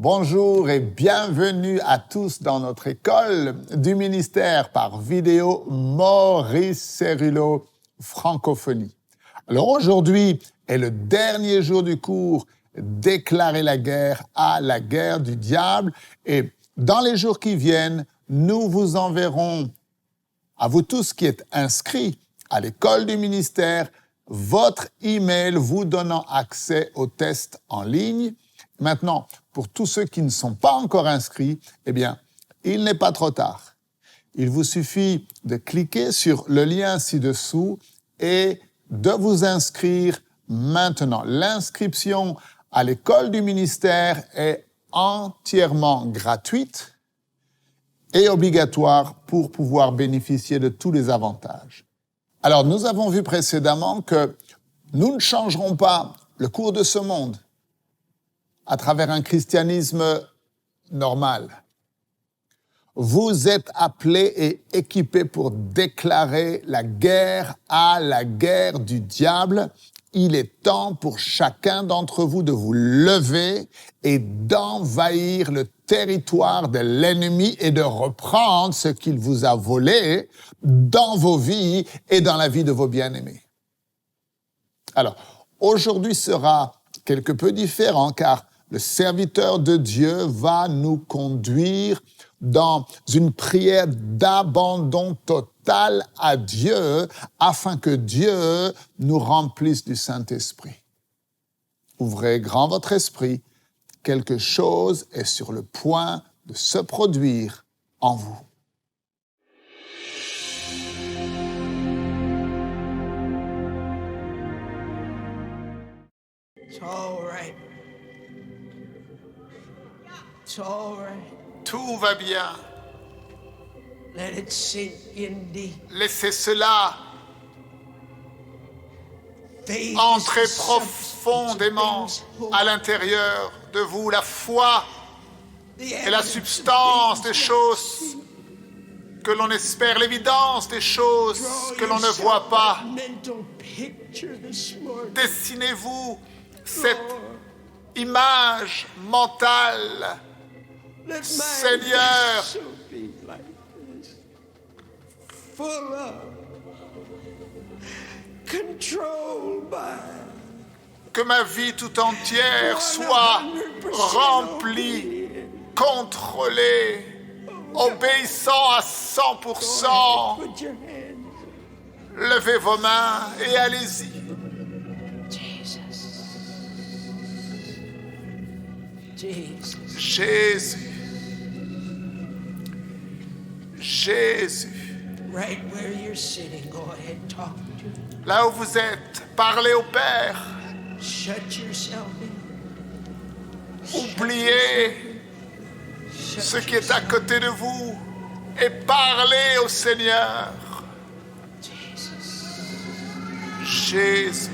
Bonjour et bienvenue à tous dans notre école du ministère par vidéo Maurice Céruleau, francophonie. Alors aujourd'hui est le dernier jour du cours Déclarer la guerre à la guerre du diable et dans les jours qui viennent, nous vous enverrons à vous tous qui êtes inscrits à l'école du ministère votre email vous donnant accès aux tests en ligne. Maintenant, pour tous ceux qui ne sont pas encore inscrits, eh bien, il n'est pas trop tard. Il vous suffit de cliquer sur le lien ci-dessous et de vous inscrire maintenant. L'inscription à l'école du ministère est entièrement gratuite et obligatoire pour pouvoir bénéficier de tous les avantages. Alors, nous avons vu précédemment que nous ne changerons pas le cours de ce monde à travers un christianisme normal. Vous êtes appelés et équipés pour déclarer la guerre à la guerre du diable. Il est temps pour chacun d'entre vous de vous lever et d'envahir le territoire de l'ennemi et de reprendre ce qu'il vous a volé dans vos vies et dans la vie de vos bien-aimés. Alors, aujourd'hui sera quelque peu différent car le serviteur de Dieu va nous conduire dans une prière d'abandon total à Dieu afin que Dieu nous remplisse du Saint-Esprit. Ouvrez grand votre esprit, quelque chose est sur le point de se produire en vous. It's all right. It's all right. Tout va bien. Let it sink in deep. Laissez cela Faith entrer is the substance profondément of things hoped à l'intérieur de vous. La foi the est la evidence of substance things des not choses seen. que l'on espère, l'évidence des choses Draw que l'on ne yourself voit pas. a mental picture this morning. Dessinez-vous cette Lord, image mentale. let my Seigneur. life so be like this. Full of, controlled by, Que ma vie tout entière soit 100% remplie, obedient. contrôlée, obéissant à 100%. Put your hands. Levez vos mains et allez-y. Jesus. Jesus. Jésus. Jésus. Right where you're sitting, go ahead, talk to him. Là où vous êtes, parlez au Père. Shut yourself in. Oubliez Shut ce qui est à yourself. côté de vous et parlez au Seigneur. Jesus. Jésus.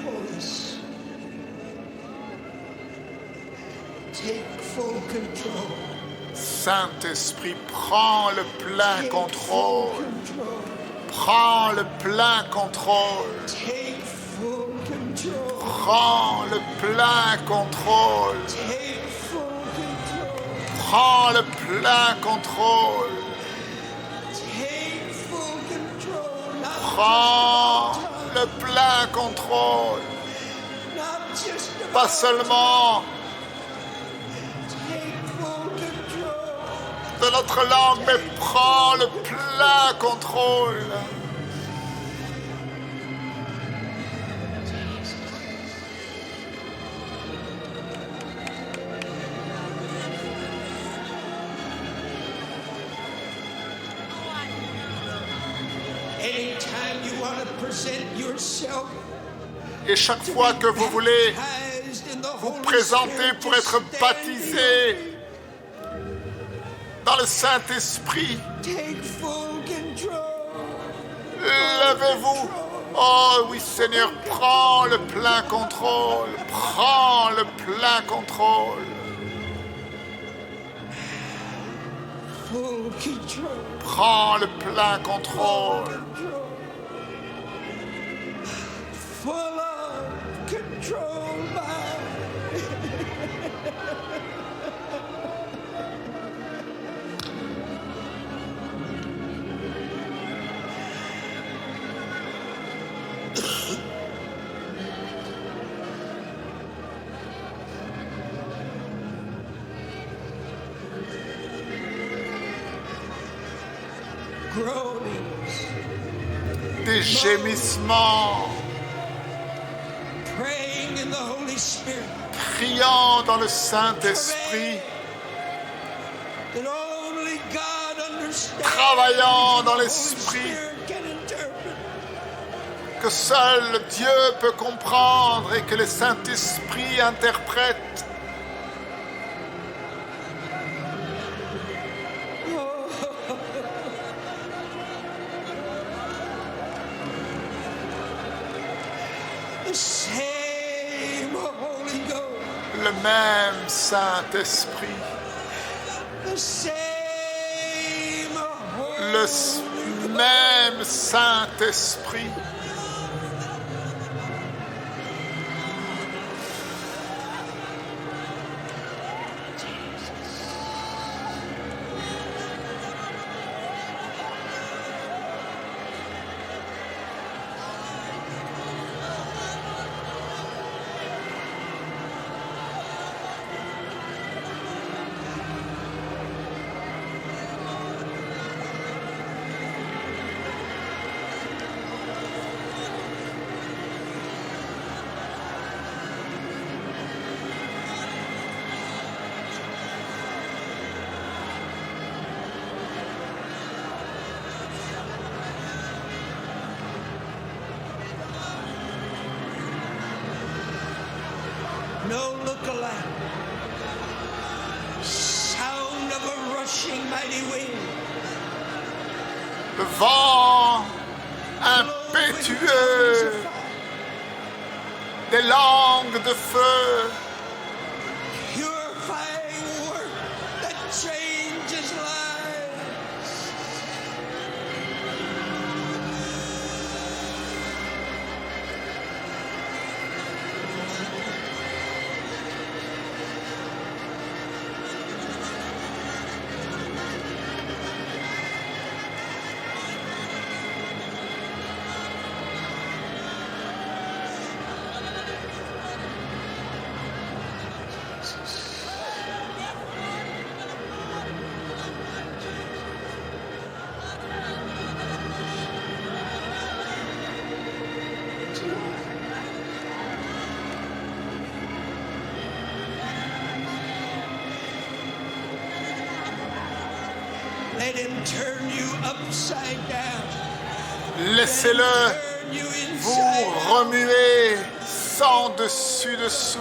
Holy Spirit, take full control. Saint-Esprit, prends le plein Take contrôle. full control. Prends le plein contrôle. Take full control. Prends le plein contrôle. Take full control. Prends le plein contrôle. Take full control. Not Prends le plein contrôle. not just Pas seulement take full control. de notre langue, mais prends le plein contrôle. Anytime you want to present yourself Et chaque fois que vous voulez baptized in the vous Holy présenter Spirit, pour just être stand baptisé dans le Saint-Esprit, take full control. levez-vous. Oh oui Seigneur, prends le plein contrôle. Prends le plein contrôle. Full control. Prends le plein contrôle. Control. Full of control by groanings, Des gémissements, praying in the Holy Spirit. priant dans le Saint-Esprit, That only God understands. travaillant dans the Holy l'Esprit, Spirit can interpret. que seul Dieu peut comprendre et que le Saint-Esprit interprète. The same Holy Ghost. Le même Saint-Esprit, The same le Holy même Saint-Esprit. No look-alike. Sound of a rushing mighty wind. Le vent Blow with tongues impétueux, of fire. des langues de feu, Purifying work that changes lives. Let him turn you upside down. laissez-le Turn you vous inside out. remuer sans dessus-dessous.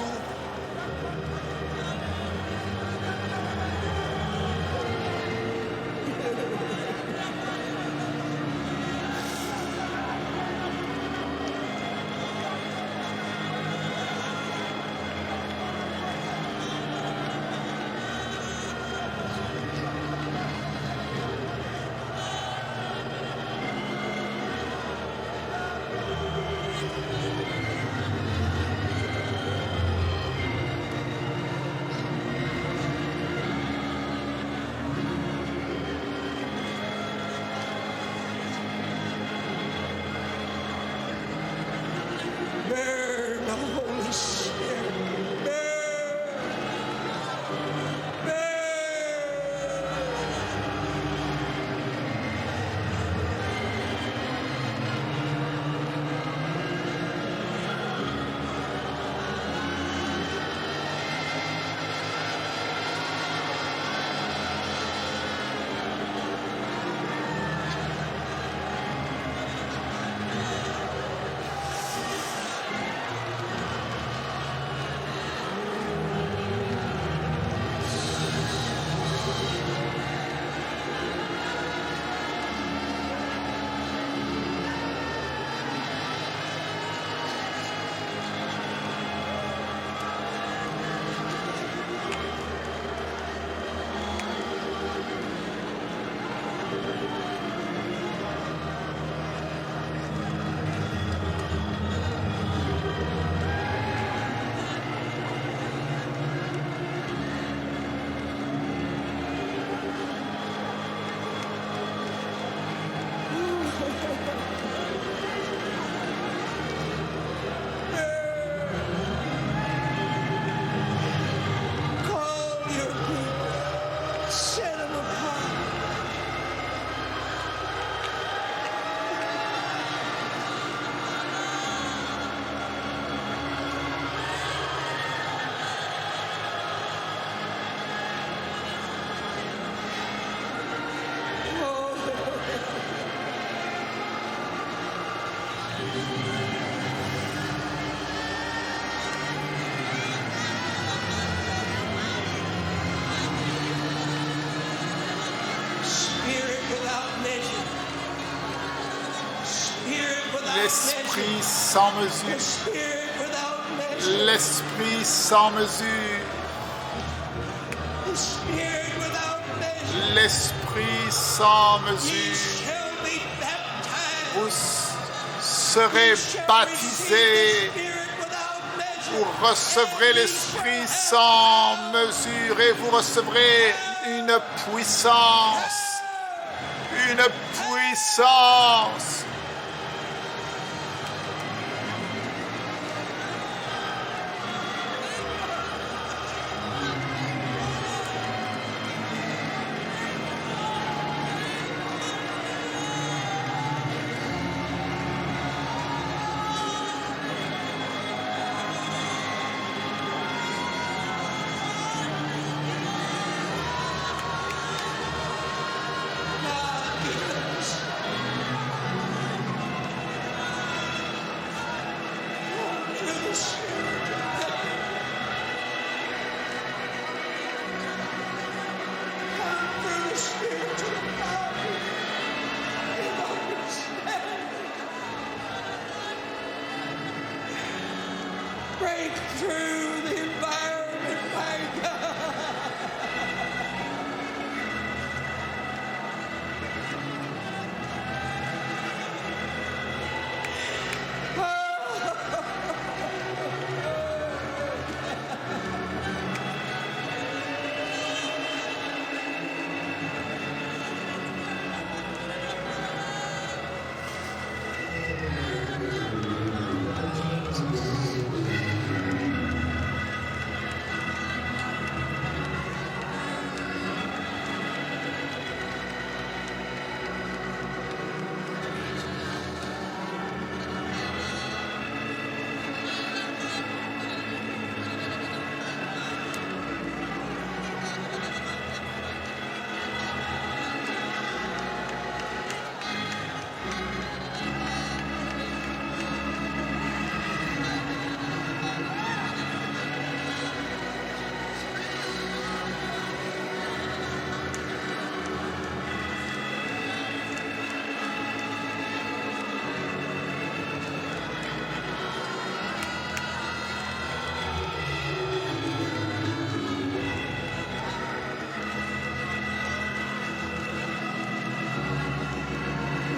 Spirit without measure. Spirit without L'Esprit measure. sans mesure. Spirit without measure. L'Esprit sans mesure. The Spirit without measure. L'Esprit sans Ye mesure. shall be baptized. Vous serez Ye shall receive baptisés. the Spirit without measure. Vous recevrez And ye l'Esprit shall sans mesure et vous recevrez une puissance. Une puissance. through the Spirit. Through the Spirit to the power and understanding. Break through the environment, my God.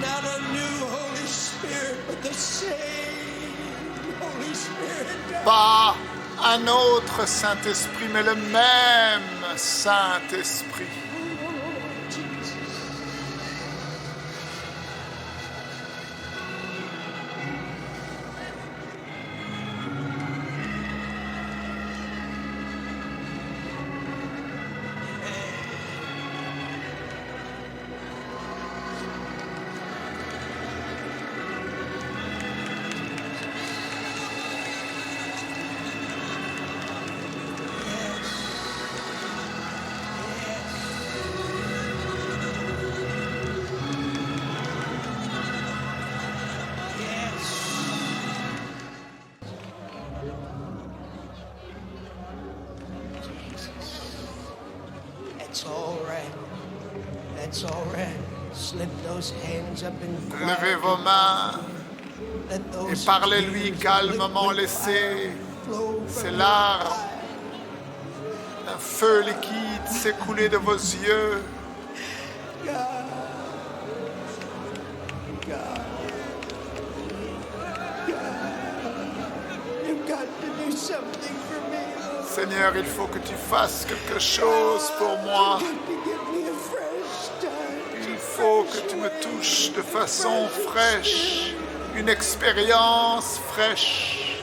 Not a new Holy Spirit, but the same Holy Spirit. Pas un autre Saint-Esprit, mais le même Saint-Esprit. Oh, Jesus. That's all right. That's all right. Slip those hands up and Levez vos mains let et those parlez-lui tears of calmement. liquid Laissez fire flow ces from larmes your eyes. d'un feu liquide s'écouler de vos yeux. God. You've got to do something for me, Lord. Seigneur, il faut que tu fasses quelque chose pour moi. You've got to give me a fresh start. Il faut que tu me touches de façon fraîche, une expérience fraîche.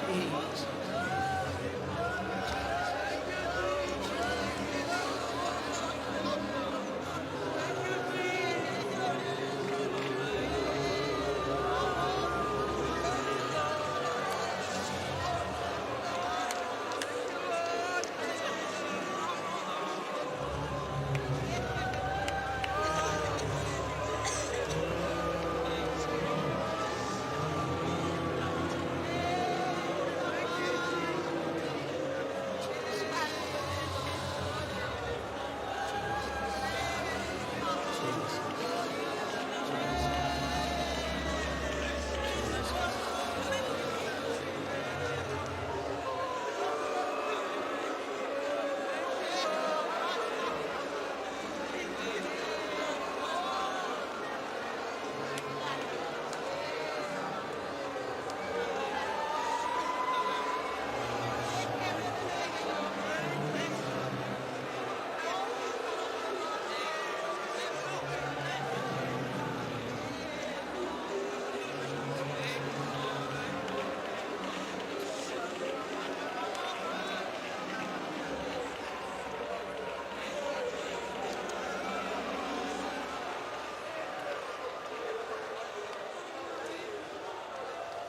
Jesus.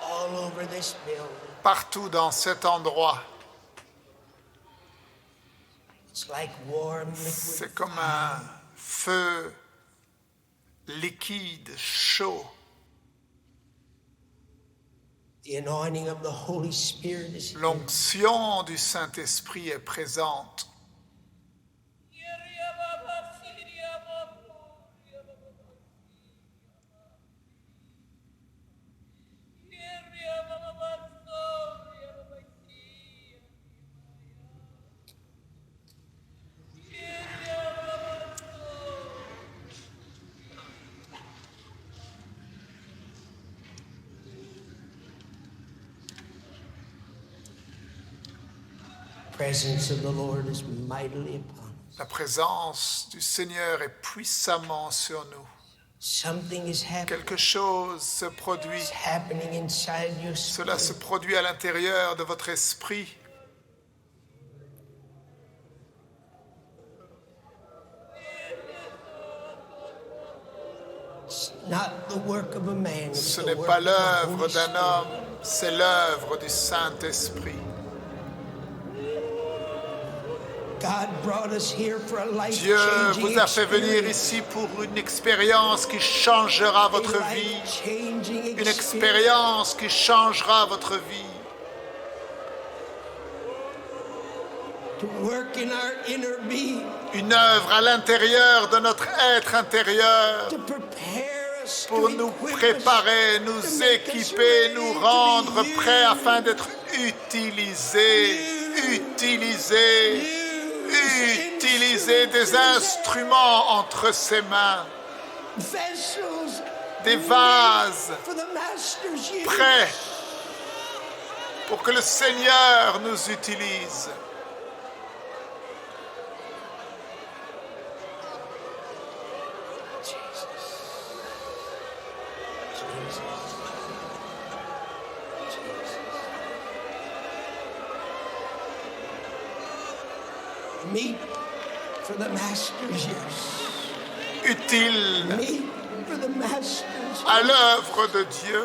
All over this building. Partout dans cet endroit, It's like warm liquid. c'est comme un feu liquide, chaud. The anointing of the Holy Spirit is here. L'onction du Saint-Esprit est présente. The presence of the Lord is mightily upon us. La présence du Seigneur est puissamment sur nous. Something is happening. Quelque chose se produit. It's happening inside your Cela se spirit. produit à l'intérieur de votre esprit. It's not the work of a man. It's Ce the n'est work pas of the l'œuvre Holy d'un Spirit. homme, c'est l'œuvre du Saint-Esprit. God brought us here for a Dieu life-changing vous a fait venir experience. ici pour une expérience qui changera votre A vie. life-changing Une experience. expérience qui changera votre vie. To work in our inner being. Une œuvre à l'intérieur de notre être intérieur To prepare us. pour to nous equip us, préparer, to nous make us équiper, ready nous to rendre be prêts used. afin d'être utilisés, utiliser des instruments entre ses mains, Vessels des vases for the master's use. prêts pour que le Seigneur nous utilise. Meat for the master's use. Utile Meat for the master's à l'œuvre de Dieu,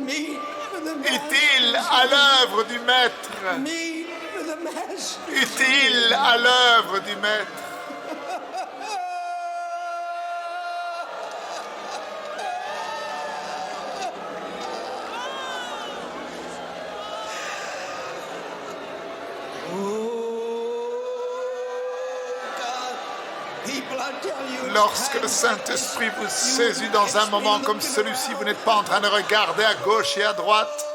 Meat for the utile master's à l'œuvre du Maître, Meat for the master's utile à l'œuvre du Maître. Lorsque le Saint-Esprit vous saisit dans un moment comme celui-ci, vous n'êtes pas en train de regarder à gauche et à droite.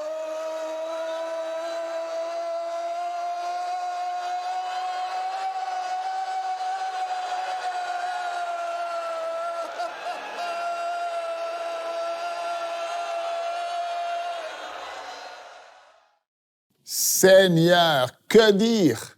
Seigneur, que dire?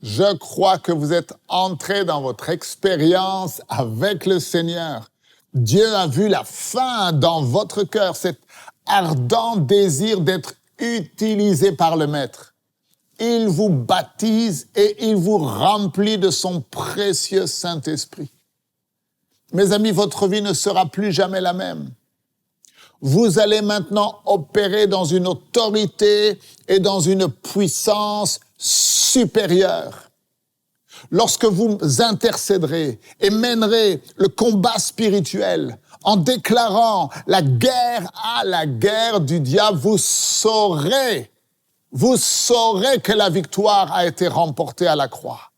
Je crois que vous êtes entrés dans votre expérience avec le Seigneur. Dieu a vu la faim dans votre cœur, cet ardent désir d'être utilisé par le Maître. Il vous baptise et il vous remplit de son précieux Saint-Esprit. Mes amis, votre vie ne sera plus jamais la même. Vous allez maintenant opérer dans une autorité et dans une puissance supérieure. Lorsque vous intercéderez et mènerez le combat spirituel en déclarant la guerre du diable, vous saurez que la victoire a été remportée à la croix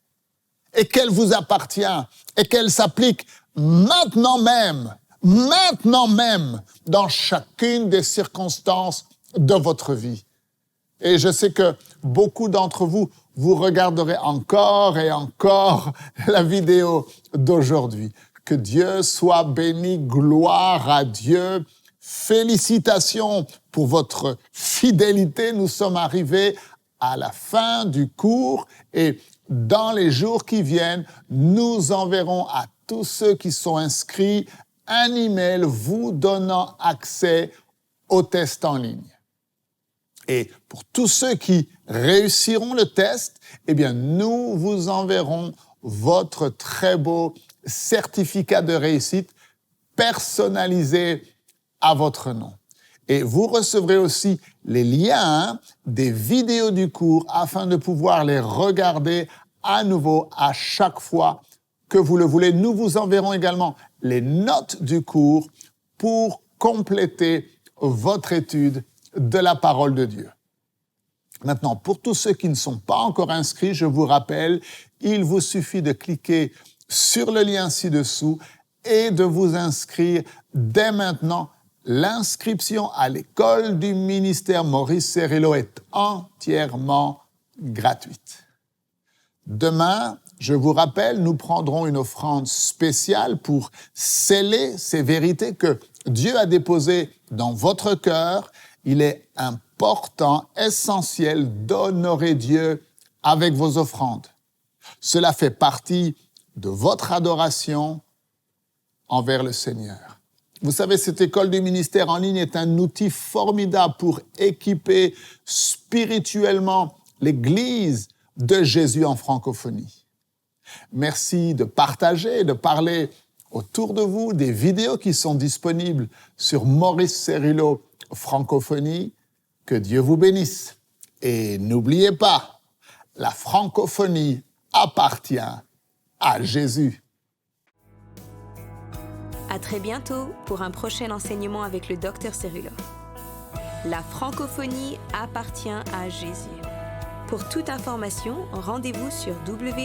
et qu'elle vous appartient et qu'elle s'applique maintenant même, dans chacune des circonstances de votre vie. Et je sais que beaucoup d'entre vous, vous regarderez encore et encore la vidéo d'aujourd'hui. Que Dieu soit béni, gloire à Dieu. Félicitations pour votre fidélité. Nous sommes arrivés à la fin du cours et dans les jours qui viennent, nous enverrons à tous ceux qui sont inscrits un email vous donnant accès au test en ligne. Et pour tous ceux qui réussiront le test, eh bien, nous vous enverrons votre très beau certificat de réussite personnalisé à votre nom. Et vous recevrez aussi les liens des vidéos du cours afin de pouvoir les regarder à nouveau à chaque fois que vous le voulez. Nous vous enverrons également les notes du cours pour compléter votre étude de la parole de Dieu. Maintenant, pour tous ceux qui ne sont pas encore inscrits, je vous rappelle, il vous suffit de cliquer sur le lien ci-dessous et de vous inscrire dès maintenant. L'inscription à l'école du ministère Maurice Cerullo est entièrement gratuite. Demain, je vous rappelle, nous prendrons une offrande spéciale pour sceller ces vérités que Dieu a déposées dans votre cœur. Il est important, essentiel d'honorer Dieu avec vos offrandes. Cela fait partie de votre adoration envers le Seigneur. Vous savez, cette école du ministère en ligne est un outil formidable pour équiper spirituellement l'Église de Jésus en francophonie. Merci de partager, de parler autour de vous des vidéos qui sont disponibles sur Maurice Cerullo Francophonie. Que Dieu vous bénisse. Et n'oubliez pas, la francophonie appartient à Jésus. À très bientôt pour un prochain enseignement avec le Dr Cerullo. La francophonie appartient à Jésus. Pour toute information, rendez-vous sur www.mcwe.fr.